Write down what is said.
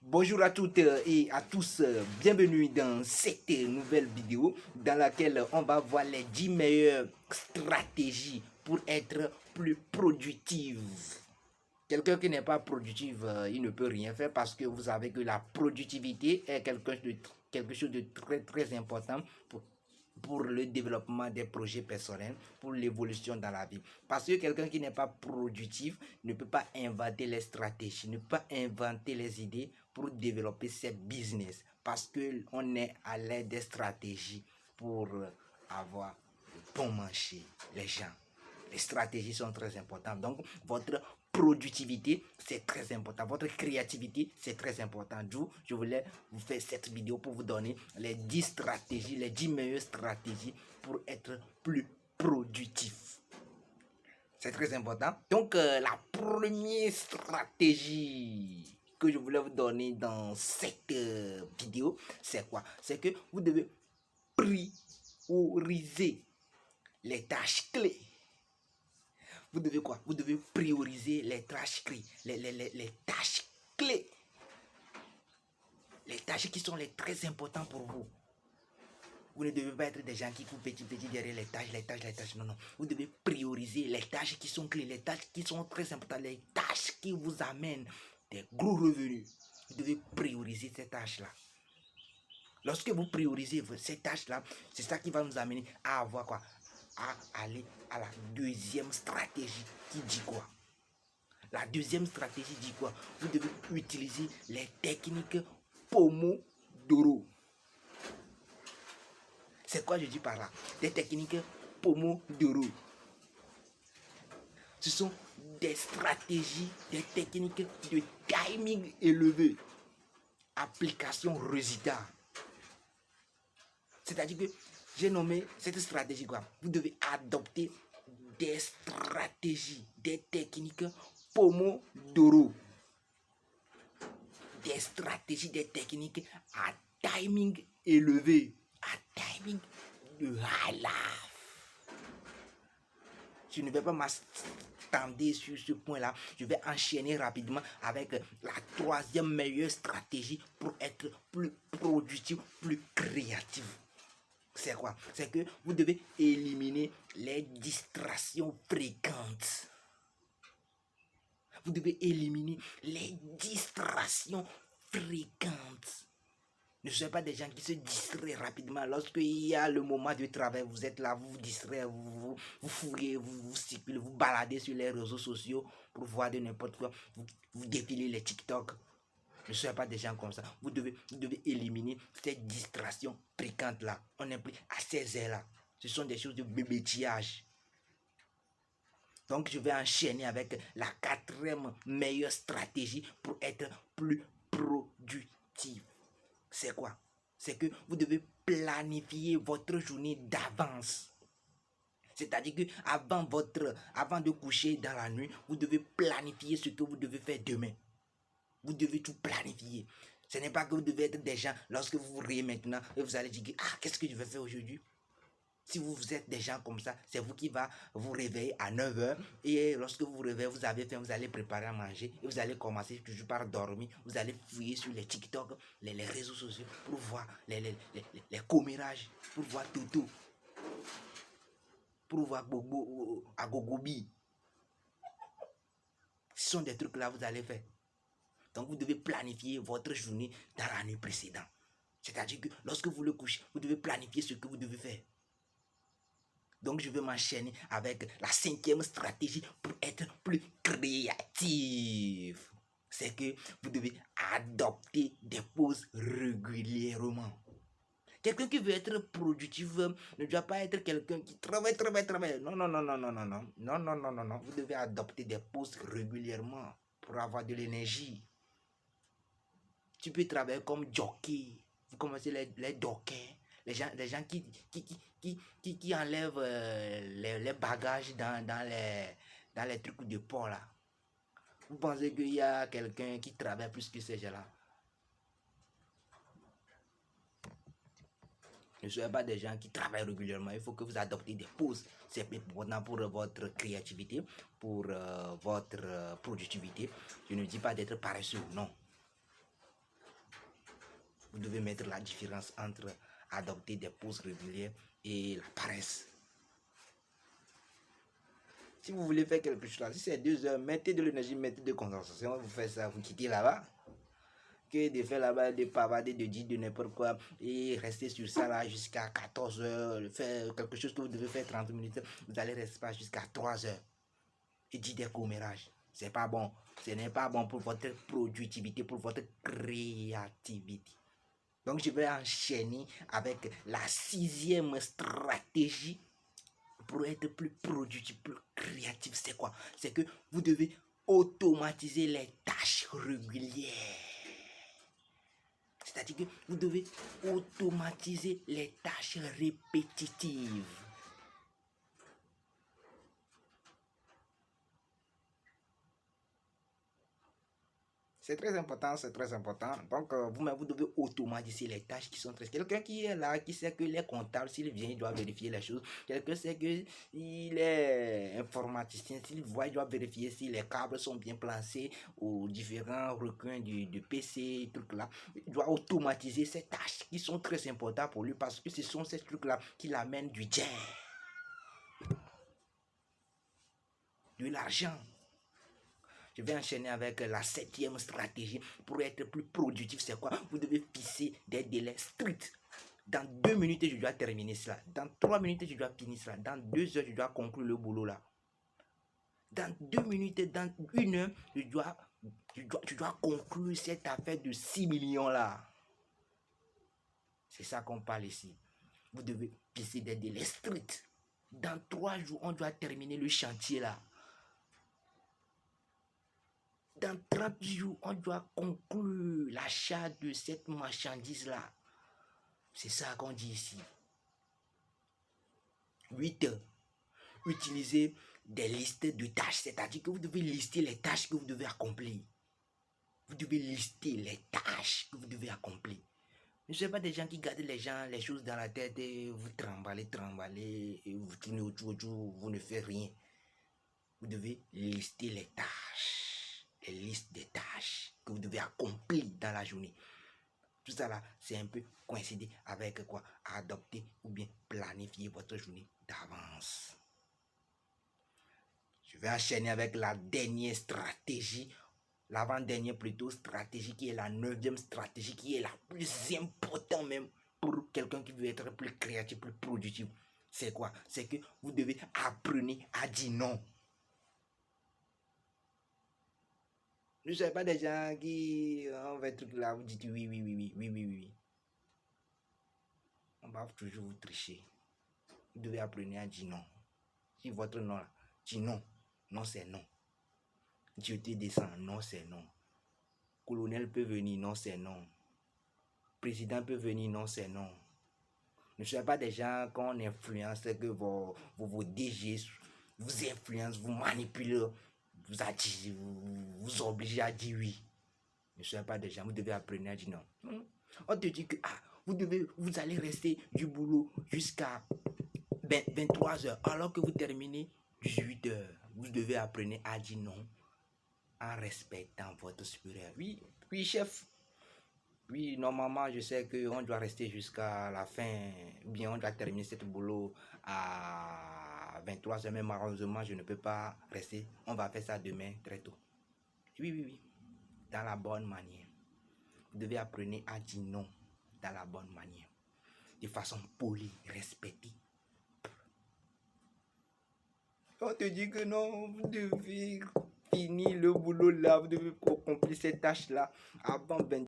Bonjour à toutes et à tous, bienvenue dans cette nouvelle vidéo dans laquelle on va voir les 10 meilleures stratégies pour être plus productive. Quelqu'un qui n'est pas productif, il ne peut rien faire parce que vous savez que la productivité est quelque chose de très très important pour le développement des projets personnels, pour l'évolution dans la vie. Parce que quelqu'un qui n'est pas productif ne peut pas inventer les stratégies, ne peut pas inventer les idées pour développer ses business. Parce qu'on est à l'aide des stratégies pour avoir bon marché, les gens. Les stratégies sont très importantes. Donc, votre productivité, c'est très important. Votre créativité, c'est très important. D'où je voulais vous faire cette vidéo pour vous donner les 10 stratégies, les 10 meilleures stratégies pour être plus productif. C'est très important. Donc, la première stratégie que je voulais vous donner dans cette vidéo, c'est quoi? C'est que vous devez prioriser les tâches clés. Vous devez quoi? Vous devez prioriser les tâches clés. Les tâches clés. Les tâches qui sont les très importantes pour vous. Vous ne devez pas être des gens qui coupent petit derrière les tâches. Non, non. Vous devez prioriser les tâches qui sont clés, les tâches qui sont très importantes, les tâches qui vous amènent des gros revenus. Vous devez prioriser ces tâches-là. Lorsque vous priorisez ces tâches-là, c'est ça qui va nous amener à avoir quoi? À aller à la deuxième stratégie qui dit quoi? La deuxième stratégie dit quoi? Vous devez utiliser les techniques Pomodoro. C'est quoi je dis par là? Des techniques Pomodoro. Ce sont des stratégies, des techniques de timing élevé. Application résultat. C'est-à-dire que j'ai nommé cette stratégie quoi? Vous devez adopter des stratégies, des techniques Pomodoro. Des stratégies, des techniques à timing élevé, à timing de high life. Je ne vais pas m'attendre sur ce point-là. Je vais enchaîner rapidement avec la troisième meilleure stratégie pour être plus productif, plus créatif. C'est quoi? C'est que vous devez éliminer les distractions fréquentes. Vous devez éliminer les distractions fréquentes. Ne soyez pas des gens qui se distraient rapidement. Lorsqu'il y a le moment de travail, vous êtes là, vous vous distrayez, vous fouillez, vous circulez, vous baladez sur les réseaux sociaux pour voir de n'importe quoi. Vous défilez les TikTok. Ne soyez pas des gens comme ça. Vous devez éliminer ces distractions fréquentes-là. On n'est plus à ces heures-là. Ce sont des choses de bébétillage. Donc, je vais enchaîner avec la quatrième meilleure stratégie pour être plus productif. C'est quoi? C'est que vous devez planifier votre journée d'avance. C'est-à-dire que avant de coucher dans la nuit, vous devez planifier ce que vous devez faire demain. Vous devez tout planifier. Ce n'est pas que vous devez être des gens, lorsque vous vous réveillez maintenant, et vous allez dire, ah, qu'est-ce que je vais faire aujourd'hui? Si vous êtes des gens comme ça, c'est vous qui va vous réveiller à 9h et lorsque vous vous réveillez, vous avez faim, vous allez préparer à manger et vous allez commencer toujours par dormir. Vous allez fouiller sur les TikTok, les réseaux sociaux pour voir les commérages, pour voir Toto, pour voir Bobo, Agogobi. Ce sont des trucs là que vous allez faire. Donc vous devez planifier votre journée dans la nuit précédente. C'est-à-dire que lorsque vous le couchez, vous devez planifier ce que vous devez faire. Donc, je vais m'enchaîner avec la cinquième stratégie pour être plus créatif. C'est que vous devez adopter des pauses régulièrement. Quelqu'un qui veut être productif ne doit pas être quelqu'un qui travaille. Non, non, non, non, non, non, non, non, non, non, non, non. Vous devez adopter des pauses régulièrement pour avoir de l'énergie. Tu peux travailler comme jockey. Vous commencez les jockeys. Les gens qui enlèvent les bagages dans les trucs de port là. Vous pensez qu'il y a quelqu'un qui travaille plus que ces gens-là? Ne soyez pas des gens qui travaillent régulièrement. Il faut que vous adoptez des pauses. C'est important pour votre créativité, pour votre productivité. Je ne dis pas d'être paresseux, non. Vous devez mettre la différence entre adopter des pauses régulières et la paresse. Si vous voulez faire quelque chose là, si c'est 2 heures, mettez de l'énergie, mettez de concentration, vous faites ça, vous quittez là-bas. Que de faire là-bas, de pavader, de dire de n'importe quoi et rester sur ça là jusqu'à 14 heures, faire quelque chose que vous devez faire 30 minutes, vous allez rester pas jusqu'à 3 heures et dire des commérages. C'est pas bon. Ce n'est pas bon pour votre productivité, pour votre créativité. Donc, je vais enchaîner avec la 6e stratégie pour être plus productif, plus créatif. C'est quoi? C'est que vous devez automatiser les tâches régulières. C'est-à-dire que vous devez automatiser les tâches répétitives. C'est très important, c'est très important. Donc, vous-même, vous devez automatiser les tâches qui sont très... Quelqu'un qui est là, qui sait que les comptables, s'il vient, il doit vérifier les choses. Quelqu'un sait qu'il est informaticien, s'il voit, il doit vérifier si les câbles sont bien placés aux différents recoins du PC, trucs là. Il doit automatiser ces tâches qui sont très importantes pour lui parce que ce sont ces trucs-là qui l'amènent du gain, de l'argent. Je vais enchaîner avec la 7e stratégie pour être plus productif. C'est quoi? Vous devez fixer des délais stricts. Dans 2 minutes, je dois terminer cela. Dans 3 minutes, je dois finir cela. Dans 2 heures, je dois conclure le boulot là. Dans 2 minutes, dans 1 heure, tu dois conclure cette affaire de 6 millions là. C'est ça qu'on parle ici. Vous devez fixer des délais stricts. Dans 3 jours, on doit terminer le chantier là. Dans 30 jours, on doit conclure l'achat de cette marchandise-là. C'est ça qu'on dit ici. 8. Utilisez des listes de tâches. C'est-à-dire que vous devez lister les tâches que vous devez accomplir. Vous devez lister les tâches que vous devez accomplir. Ne soyez pas des gens qui gardent les choses dans la tête et vous tremballez, et vous tournez autour, vous ne faites rien. Vous devez lister les tâches. Les listes des tâches que vous devez accomplir dans la journée. Tout ça là, c'est un peu coïncider avec quoi? Adopter ou bien planifier votre journée d'avance. Je vais enchaîner avec la dernière stratégie, l'avant-dernière plutôt stratégie qui est la 9e stratégie qui est la plus importante même pour quelqu'un qui veut être plus créatif, plus productif. C'est quoi? C'est que vous devez apprendre à dire non. Ne soyez pas des gens qui on va truc là, vous dites oui. On va toujours vous tricher. Vous devez apprendre à dire non. Si votre nom là, dit non, non c'est non. Dieu te descend, non c'est non. Colonel peut venir, non c'est non. Président peut venir, non c'est non. Ne soyez pas des gens qu'on influence, que vos DG vous influencent, vous manipulent, vous obligez à dire oui. Ne soyez pas des gens, vous devez apprendre à dire non. On te dit que vous allez rester du boulot jusqu'à 23 heures, alors que vous terminez 18 heures. Vous devez apprendre à dire non en respectant votre supérieur. Oui, chef. Oui, normalement, je sais qu'on doit rester jusqu'à la fin, ou bien on doit terminer ce boulot à 23 heures, mais malheureusement, je ne peux pas rester. On va faire ça demain très tôt. Oui. Dans la bonne manière. Vous devez apprendre à dire non dans la bonne manière. De façon polie, respectée. On te dit que non, vous devez finir le boulot là, vous devez accomplir ces tâches là avant 20